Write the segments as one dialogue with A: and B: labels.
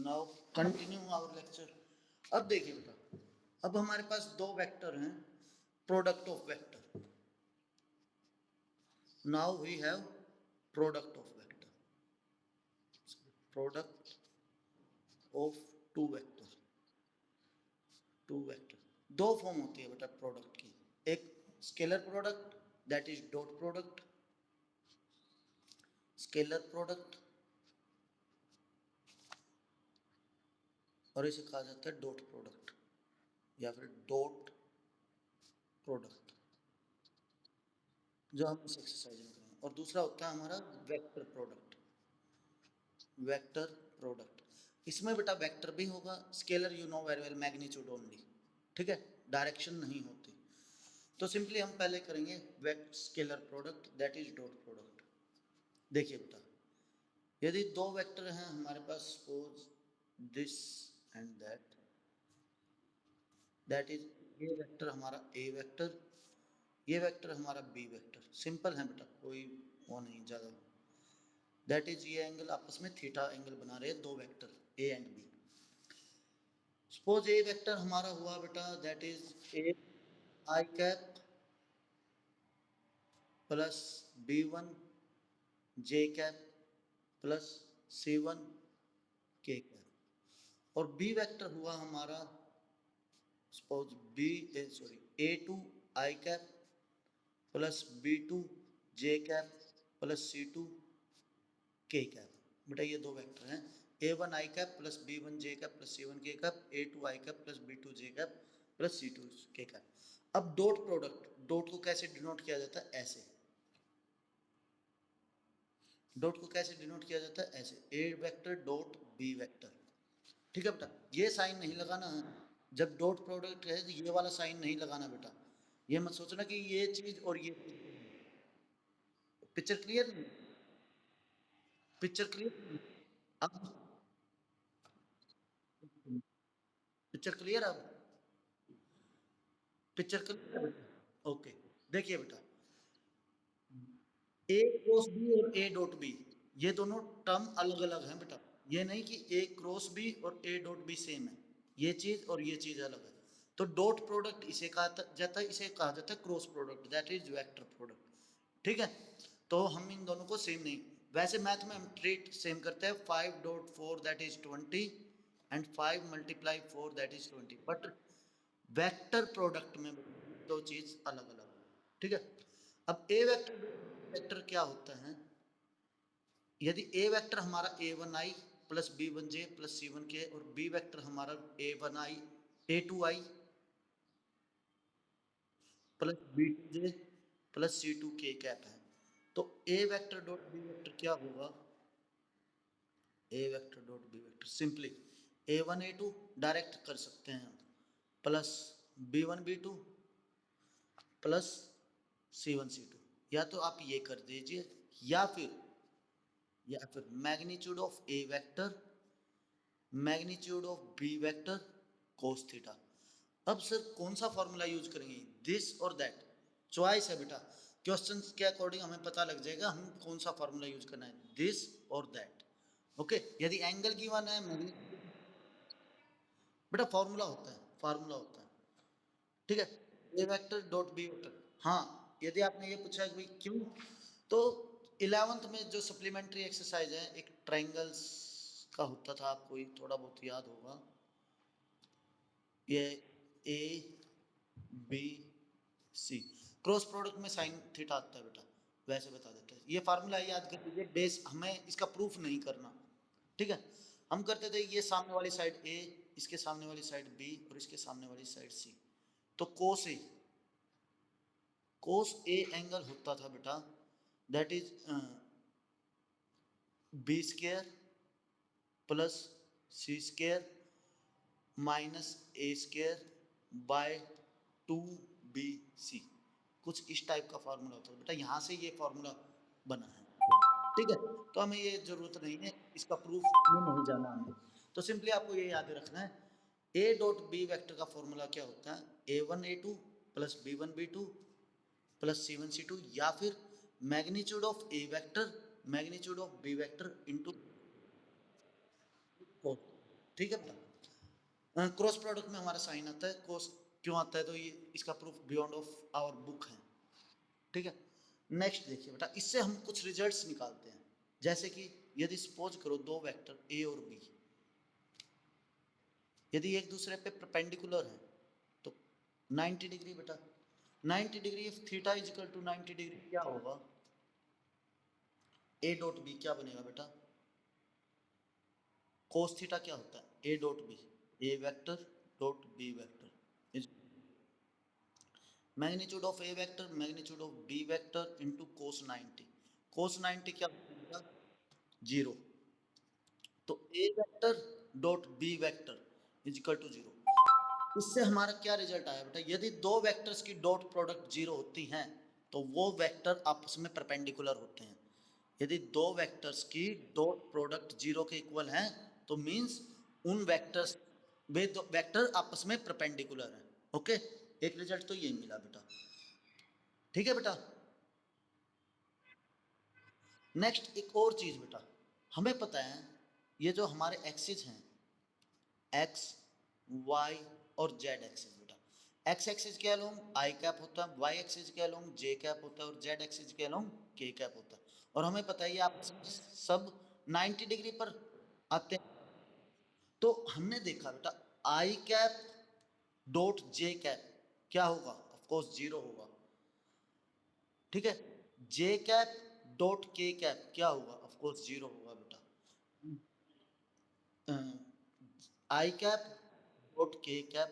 A: Now continue our lecture. अब देखिए बेटा, अब हमारे पास दो वेक्टर हैं, product of vector. Now we have product of vector, product of two vector. Two vector दो फॉर्म होती है बेटा प्रोडक्ट की, एक scalar product that is dot product, scalar product, और इसे कहा जाता है डॉट प्रोडक्ट या फिर डॉट प्रोडक्ट, जो हम इस एक्सरसाइज में करेंगे। और दूसरा होता है हमारा वेक्टर प्रोडक्ट, वेक्टर प्रोडक्ट। इसमें बेटा वेक्टर भी होगा, scalar you know very well, magnitude only, ठीक है, डायरेक्शन नहीं होती। तो सिंपली हम पहले करेंगे scalar product that is dot product. देखिए बेटा, यदि दो वेक्टर हैं हमारे पास, suppose this and that, that is ये वेक्टर हमारा ए वेक्टर, ये वेक्टर हमारा बी वेक्टर। सिंपल है बेटा, कोई वो नहीं ज़्यादा। दैट इज ये एंगल आपस में थीटा एंगल बना रहे हैं दो vector A and B. Suppose A vector हमारा हुआ बेटा that is A I cap plus B one J cap plus C one K cap, और बी वेक्टर हुआ हमारा suppose B sorry A two I cap plus B two J cap plus C two K cap. बेटा ये दो vector हैं, A one I cap plus B one J cap plus C one K cap, A two I cap plus B two J cap plus C two K cap. अब dot product, dot को कैसे denote किया जाता है, ऐसे। Dot को कैसे denote किया जाता है, ऐसे, ए वेक्टर डॉट बी वेक्टर, ठीक है बेटा। ये साइन नहीं लगाना है, जब डॉट प्रोडक्ट है तो ये वाला साइन नहीं लगाना बेटा। ये मत सोचना कि ये चीज और ये पिक्चर क्लियर नहीं, पिक्चर क्लियर। अब पिक्चर क्लियर, अब पिक्चर क्लियर। ओके, देखिए बेटा, ए क्रॉस बी और ए डॉट बी, ये दोनों टर्म अलग अलग हैं बेटा। ये नहीं कि ए क्रॉस बी और ए डॉट बी सेम है, ये चीज और ये चीज अलग है। तो डॉट प्रोडक्ट इसे कहा जाता है, इसे कहा जाता है cross product, that is vector product, ठीक है। तो हम इन दोनों को सेम नहीं, वैसे मैथ में हम ट्रीट सेम करते हैं, 5.4 that is 20 and 5 multiply 4 that is 20, but vector product में दो चीज अलग अलग, ठीक है। अब ए वेक्टर, वेक्टर क्या होता है, यदि ए वेक्टर हमारा A one I plus B one J plus C one K, और बी वेक्टर हमारा A one I A two I plus B two J plus C two K cap है, तो A vector dot B vector क्या होगा, A vector dot B vector simply A one A two direct कर सकते हैं हम, plus B one B two plus C one C two, या तो आप ये कर दीजिए, या फिर magnitude of A vector magnitude of B vector cos theta. अब सर कौन सा फॉर्मूला यूज करेंगे, दिस और दैट, चॉइस है बेटा, क्वेश्चन के अकॉर्डिंग हमें पता लग जाएगा हम कौन सा फॉर्मूला यूज करना है, दिस और दैट। ओके, यदि एंगल गिवन है बेटा फॉर्मूला होता है, फार्मूला होता है, ठीक है, A vector dot B vector. हाँ, यदि आपने ये पूछा कि भाई क्यों, तो 11th में जो सप्लीमेंट्री एक्सरसाइज है, एक ट्रायंगल्स का होता था, आपको ये थोड़ा बहुत याद होगा, ये A B C, cross product में साइन थीटा आता है बेटा, वैसे बता देते हैं, ये फार्मूला याद कर लीजिए, बेस हमें इसका प्रूफ नहीं करना, ठीक है। हम करते थे ये सामने वाली साइड ए, इसके सामने वाली साइड बी और इसके सामने वाली साइड सी, तो कोस ए एंगल होता था बेटा, that is B square plus C square minus A square by 2bc, कुछ इस टाइप का फॉर्मूला होता है बेटा, यहाँ से ये फॉर्मूला बना है, ठीक है। तो हमें ये जरूरत नहीं है, इसका प्रूफ में नहीं जाना हमें, तो सिंपली आपको ये याद रखना है, ए डॉट बी वेक्टर का फॉर्मूला क्या होता है, A one A two plus B one B two plus C one C two, या फिर magnitude of A vector magnitude of B vector into cos, ठीक है बेटा। क्रॉस प्रोडक्ट में हमारा साइन आता है, कोस क्यों आता है, तो ये इसका proof beyond of our book है। ठीक है, नेक्स्ट देखिए बेटा, इससे हम कुछ रिजल्ट्स निकालते हैं। जैसे कि यदि सपोज करो दो वेक्टर ए और बी यदि एक दूसरे पे परपेंडिकुलर है तो 90 डिग्री बेटा, 90 degree if theta is equal to 90 degree क्या होगा, ए डॉट बी क्या बनेगा बेटा, कोस थीटा क्या होता है, A dot B, A vector dot B vector is magnitude of A vector magnitude of B vector into cos 90। Cos 90 क्या होगा, जीरो। तो A vector dot B vector is equal to zero. इससे हमारा क्या result आया बेटा, यदि दो वेक्टर्स की डॉट प्रोडक्ट जीरो होती हैं तो वो वेक्टर आपस में परपेंडिकुलर होते हैं। यदि दो वेक्टर्स की डॉट प्रोडक्ट जीरो के इक्वल हैं तो मींस उन वेक्टर्स वे दो वेक्टर आपस में परपेंडिकुलर हैं। ओके, एक रिजल्ट तो ये मिला बेटा। ठीक है बेटा। नेक्स्ट एक और चीज बेटा, हमें पता है ये जो हमारे एक्सिस हैं एक्स वाई और जेड एक्सिस बेटा, एक्स एक्सिस के अलोंग आई कैप होता है, वाई एक्सिस के अलोंग जे कैप होता है और जेड एक्सिस के अलोंग के कैप होता है। और हमें पता है ये आप सब 90 डिग्री पर आते हैं। तो हमने देखा बेटा आई कैप डॉट जे कैप क्या होगा, ऑफ कोर्स जीरो होगा। ठीक है, जे कैप डॉट के कैप क्या होगा, ऑफ कोर्स जीरो होगा बेटा। आई कैप डॉट के कैप,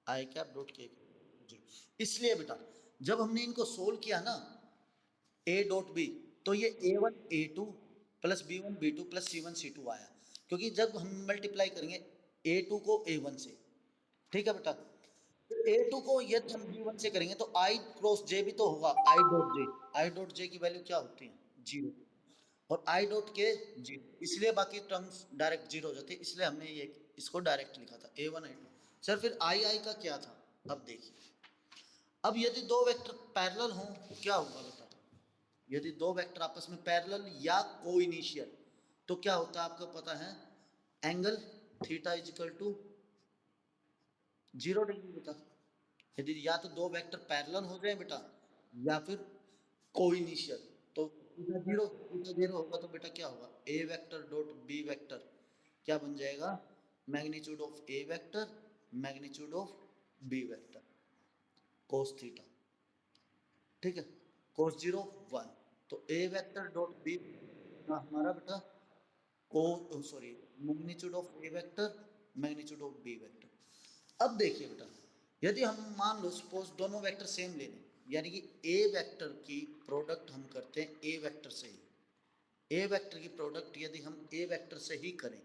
A: आई कैप डॉट के कैप, इसलिए बेटा जब हमने इनको सोल्व किया ना ए डॉट बी, तो ये A one A two plus B one B two plus C one C two आया, क्योंकि जब हम मल्टीप्लाई करेंगे ए टू को ए वन से, ठीक है बेटा, ए टू को यदि हम बी वन से करेंगे तो आई क्रॉस जे भी तो होगा, I dot J, I dot J की वैल्यू क्या होती है, जीरो, और आई डॉट के जीरो, इसलिए बाकी टर्म्स डायरेक्ट जीरो हो जाते हैं, इसलिए हमने ये इसको डायरेक्ट लिखा था ए वन आई टू। सर फिर आई आई का क्या था, अब देखिए, अब यदि दो वेक्टर पैरेलल हों तो क्या होगा बेटा, यदि दो वेक्टर आपस में पैरेलल या कोइनिशियल तो क्या होता है आपको पता है, angle theta is equal to 0 degree बेटा। यदि या तो दो वेक्टर पैरेलल हो जाए बेटा या फिर कोइनिशियल तो थीटा जीरो होगा, तो बेटा क्या होगा, A vector dot B vector क्या बन जाएगा, magnitude of A vector magnitude of B vector cos theta. ठीक है, कोस जीरो वन, तो ए वेक्टर डॉट बी हमारा बेटा को sorry magnitude of A vector magnitude of B vector. अब देखिए बेटा, यदि हम मान लो सपोज दोनों वेक्टर सेम ले लें, यानी कि ए वेक्टर की प्रोडक्ट हम करते हैं ए वेक्टर से ही, ए वेक्टर की प्रोडक्ट यदि हम ए वेक्टर से ही करें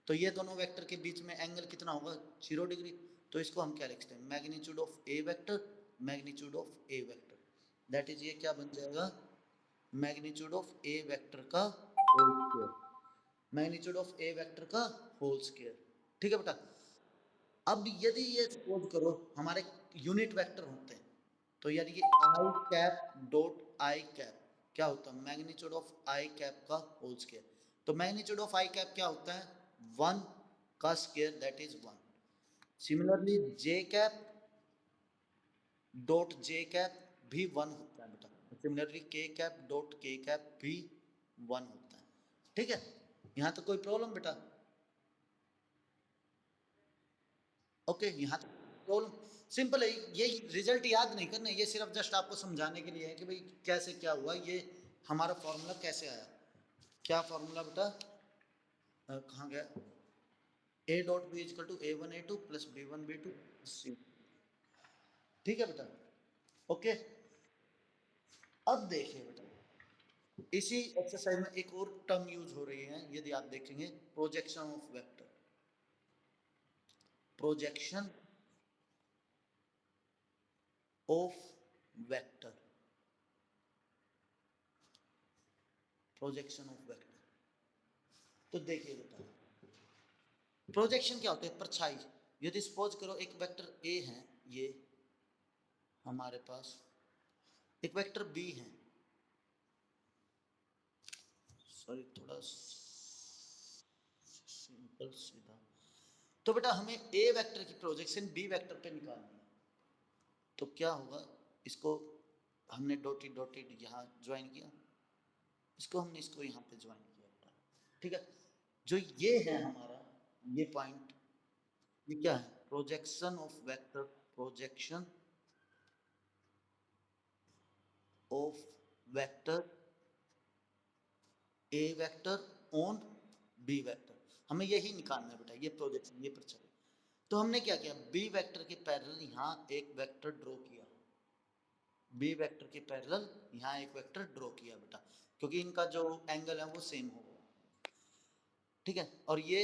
A: तो ये दोनों वेक्टर के बीच में एंगल कितना होगा, 0 डिग्री। तो इसको हम क्या लिखते हैं, magnitude of A vector magnitude of A vector, that is ये क्या बन जाएगा, मैग्नीट्यूड ऑफ ए वेक्टर का whole square, magnitude of A vector का होल स्क्वायर। ठीक है बेटा। अब यदि ये सपोज करो हमारे यूनिट वेक्टर होते हैं तो यानी कि आई कैप डॉट आई कैप क्या होता है, मैग्नीट्यूड ऑफ आई कैप का होल स्क्वायर। तो मैग्नीट्यूड ऑफ आई कैप क्या होता है, 1 का square that is 1। Similarly J cap dot J cap भी 1 होता है बेटा, सिमिलरली के कैप डॉट के कैप भी 1 होता है। ठीक है, यहाँ तो कोई प्रॉब्लम बेटा, ओके यहाँ तक प्रॉब्लम सिंपल है। ये रिजल्ट याद नहीं करना, ये सिर्फ जस्ट आपको समझाने के लिए है कि भाई कैसे क्या हुआ, ये हमारा फॉर्मूला कैसे आया। क्या फॉर्मूला बेटा, कहाँ गया, A dot B equal to A one A two plus B one B two C. ठीक है बेटा, ओके। अब देखिए बेटा, इसी एक्सरसाइज में एक और टर्म यूज हो रही है, यदि आप देखेंगे projection of vector, projection of vector, projection of vector. तो देखिए बेटा, प्रोजेक्शन क्या होता है, परछाई। यदि सपोज करो एक वेक्टर ए है, ये हमारे पास एक वेक्टर बी है, सॉरी थोड़ा सिंपल सीधा, तो बेटा हमें ए वेक्टर की प्रोजेक्शन बी वेक्टर पे निकालनी है, तो क्या होगा, इसको हमने डॉटेड डॉटेड यहाँ ज्वाइन किया, इसको यहाँ पे ज्वाइन किया बेटा, ठीक है। जो ये है हमारा, ये पॉइंट, ये क्या है, projection of vector, projection of vector A vector on B vector, हमें यही निकालना है बेटा, ये प्रोजेक्शन, ये प्रक्षेपण। तो हमने क्या किया, बी वेक्टर के पैरेलल यहाँ एक वेक्टर ड्रॉ किया, बी वेक्टर के पैरेलल यहाँ एक वेक्टर ड्रॉ किया बेटा, क्योंकि इनका जो एंगल है वो सेम होगा, ठीक है। और ये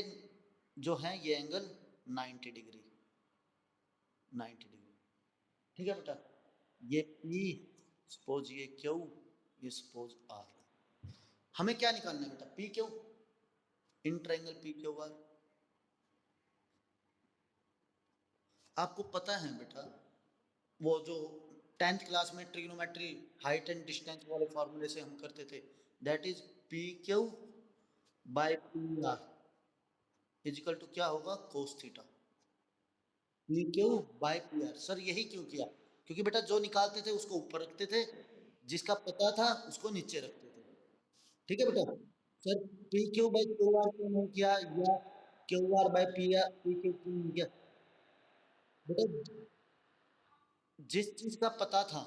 A: जो है ये एंगल 90 डिग्री, 90 डिग्री, ठीक है बेटा। ये P, सपोज ये Q, ये सपोज R। हमें क्या निकालना है बेटा, P Q, in triangle P Q R। आपको पता है बेटा, वो जो 10th क्लास में ट्रिग्नोमेट्री हाइट एंड डिस्टेंस वाले फॉर्मूले से हम करते थे, that is P Q by P R equal to क्या होगा, cos theta, P Q by P R. Sir यही क्यों किया, क्योंकि बेटा जो निकालते थे उसको ऊपर रखते थे, जिसका पता था उसको नीचे रखते थे, ठीक है बेटा। Sir P Q by Q R क्यों नहीं किया, या Q R by P R P Q क्यों नहीं किया बेटा, जिस चीज का पता था,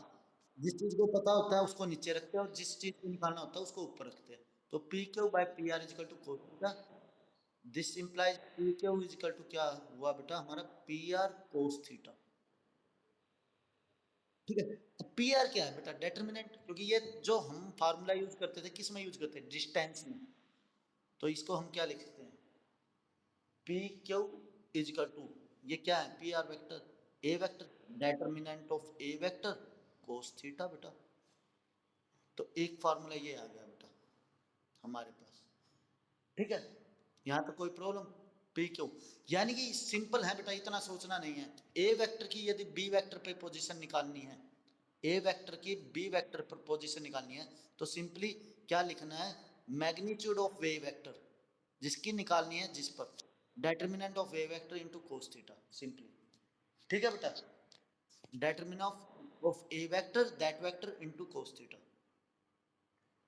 A: जिस चीज को पता होता है उसको नीचे रखते हैं, और जिस चीज को निकालना होता है उसको ऊपर रखते हैं। तो P Q by P R equal to cos theta, this implies P Q equal to क्या हुआ बेटा हमारा, पी आर कोस थीटा, ठीक है। अब पी आर क्या है बेटा, डेटर्मिनेंट, क्योंकि ये जो हम फार्मूला यूज करते थे किस में यूज करते हैं, डिस्टेंस में, तो इसको हम क्या लिख सकते हैं, पी क्यू इजिकल टू, ये क्या है, P R vector, A vector, determinant of A vector cos theta बेटा। तो एक फार्मूला ये आ गया बेटा हमारे पास, ठीक है। यहाँ तक कोई प्रॉब्लम, पी क्यू, यानी कि सिंपल है बेटा, इतना सोचना नहीं है। ए वेक्टर की यदि बी वेक्टर पे पोजीशन निकालनी है, ए वेक्टर की बी वेक्टर पर पोजीशन निकालनी है, तो सिंपली क्या लिखना है, मैग्नीट्यूड ऑफ वे वेक्टर, जिसकी निकालनी है जिस पर, determinant of way vector into cos theta, simply, ठीक है बेटा। Determinant of A vector, that vector into cos theta,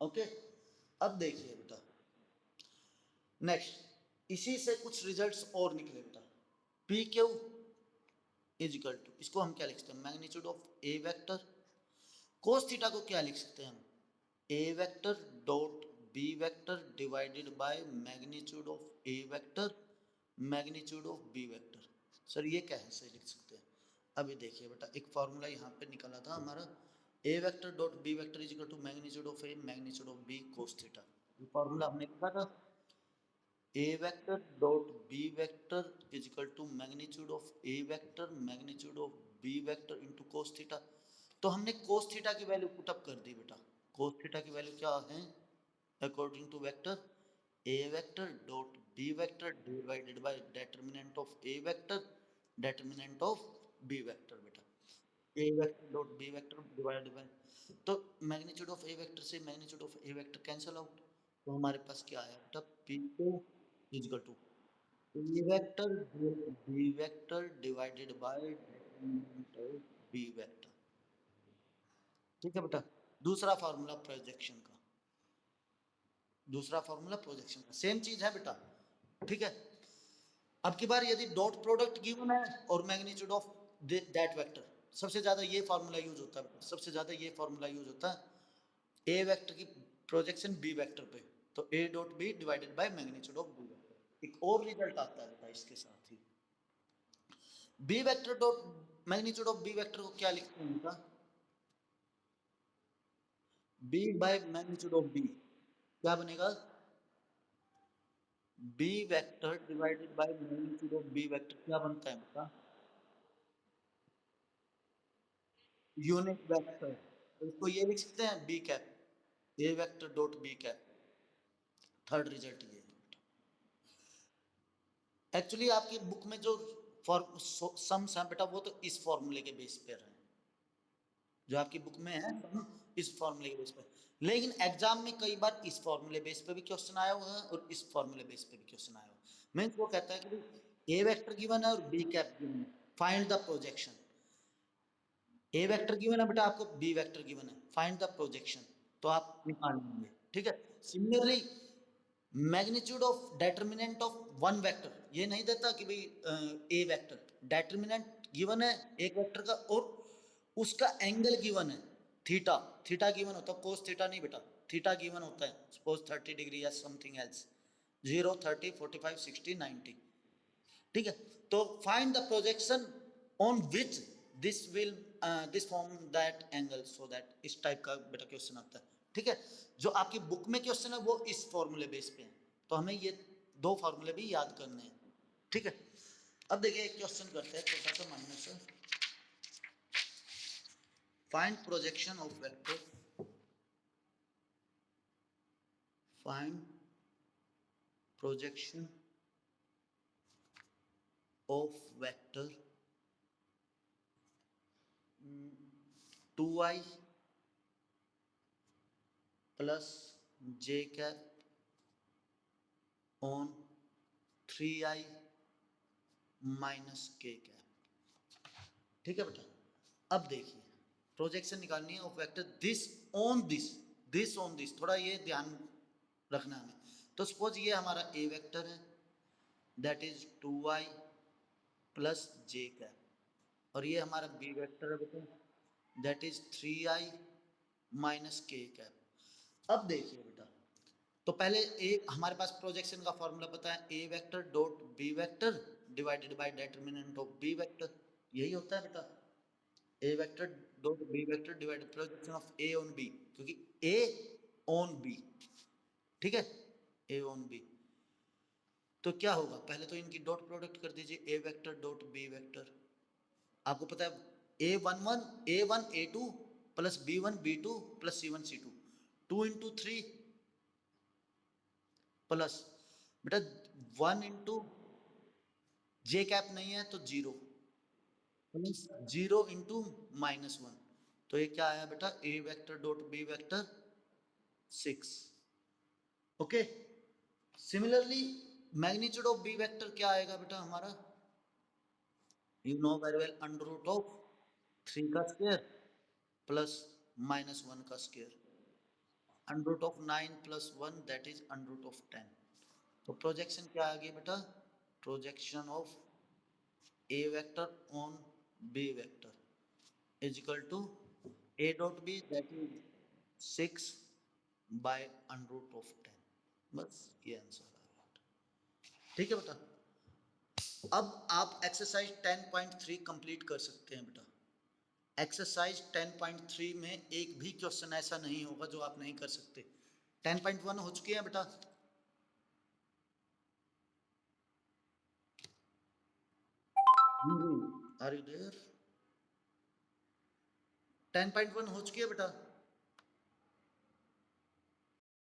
A: okay. अब देखिए बेटा, नेक्स्ट इसी से कुछ रिजल्ट्स और निकले बेटा, पी क्यू इजिकल टू, इसको हम क्या लिख सकते हैं, magnitude of A vector, cos theta को क्या लिख सकते हैं हम, A vector dot B vector divided by magnitude of A vector magnitude of B vector. Sir ये कैसे लिख सकते हैं, अभी देखिए बेटा, एक फॉर्मूला यहाँ पे निकला था हमारा, A vector dot B vector is equal to magnitude of A magnitude of B cos theta, ये फॉर्मूला हमने लिखा था, A vector dot B vector is equal to magnitude of A vector magnitude of B vector into cos theta. तो हमने cos theta की value put up कर दी बेटा, कोस थीटा की वैल्यू क्या है, according to vector A vector dot B vector divided by determinant of A vector determinant of B vector बेटा, A vector dot B vector divided by, तो magnitude of A vector से magnitude of A vector cancel out, तो हमारे पास क्या आया बेटा, P को equal to A vector B vector divided by determinant of B vector, ठीक है बेटा। दूसरा फार्मूला प्रोजेक्शन का, दूसरा फार्मूला प्रोजेक्शन का सेम चीज है बेटा, ठीक है। अब की बार यदि डॉट प्रोडक्ट गिवन है और मैग्नीट्यूड ऑफ दैट वेक्टर, सबसे ज्यादा ये फार्मूला यूज होता है, सबसे ज्यादा ये फार्मूला यूज होता है ए वेक्टर की प्रोजेक्शन बी वेक्टर पे, तो A dot B divided by magnitude of B vector. एक और रिजल्ट आता है बेटा इसके साथ ही, B vector dot magnitude of B vector को क्या लिखते हैं बेटा, B by magnitude of B, क्या बनेगा, B vector divided by magnitude of B vector, क्या बनता है बेटा, यूनिट वेक्टर, तो इसको ये लिख सकते हैं B cap, A vector dot B cap, third result ये है। एक्चुअली आपकी बुक में जो सम्स हैं बेटा वो तो इस फॉर्मूले के बेस पर है, जो आपकी बुक में है इस फॉर्मूले के बेस पर, लेकिन एग्जाम में कई बार इस फॉर्मूले बेस पे भी क्वेश्चन आया हुआ है और इस फॉर्मूले बेस पे भी क्वेश्चन आया हुआ है। मीन्स वो कहता है कि ए वेक्टर गिवन है और बी कैप गिवन है, find the projection. A vector given है बेटा आपको, बी वेक्टर गिवन है, फाइंड द प्रोजेक्शन, तो आप निकाल लेंगे, ठीक है। Similarly magnitude of determinant of one vector, ये नहीं देता कि भाई ए वेक्टर, डेटर्मिनेंट गिवन है एक वेक्टर का और उसका एंगल गिवन है थीटा, थीटा गिवन होता है, कोस थीटा नहीं बेटा, थीटा गिवन होता है, सपोज 30 डिग्री या समथिंग एल्स, 0, 30, 45, 60, 90, ठीक है। तो find the projection on which this will this form that angle, so that इस टाइप का बेटा क्वेश्चन आता है, ठीक है। जो आपकी बुक में क्वेश्चन है वो इस फॉर्मूले बेस पे है, तो हमें ये दो फॉर्मूले भी याद करने हैं, ठीक है। अब देखिए एक क्वेश्चन करते हैं छोटा सा माइनस से, find projection of vector, find projection of vector 2i plus j cap on 3i minus k cap, ठीक है बेटा। अब देखिए प्रोजेक्शन निकालनी है of vector this on this, this on this, थोड़ा ये ध्यान रखना हमें। तो सपोज ये हमारा ए वेक्टर है, that is 2i plus j cap, और ये हमारा बी वेक्टर है बेटा, that is 3i minus k cap. अब देखिए बेटा, तो पहले ए हमारे पास प्रोजेक्शन का फॉर्मूला पता है, A vector dot B vector divided by determinant of B vector, यही होता है बेटा, A vector dot B vector divided projection of A on B, क्योंकि ए ऑन बी, ठीक है, ए ऑन बी। तो क्या होगा, पहले तो इनकी डॉट प्रोडक्ट कर दीजिए, ए वेक्टर डॉट बी वेक्टर, आपको पता है A11 A1 A2 plus B1 B2 plus C1 C2, 2 × 3 plus बेटा 1 × जे कैप नहीं है तो 0 प्लस 0 × -1, तो ये क्या आया बेटा, A vector dot B vector 6, okay. Similarly magnitude of B vector क्या आएगा बेटा हमारा, यू नो वेरी वेल, √3 का स्क्वायर प्लस -1 का स्क्वायर, √9 प्लस 1 दैट इज √10। तो प्रोजेक्शन क्या आ गई बेटा, projection of A vector on B vector is equal to A dot B that is 6 by √10, बस ये आंसर आ गया, ठीक है बेटा। अब आप एक्सरसाइज 10.3 कंप्लीट कर सकते हैं बेटा। एक्सरसाइज 10.3 में एक भी क्वेश्चन ऐसा नहीं होगा जो आप नहीं कर सकते। 10.1 हो चुकी है बेटा, आर यू देयर, 10.1 हो चुकी है बेटा।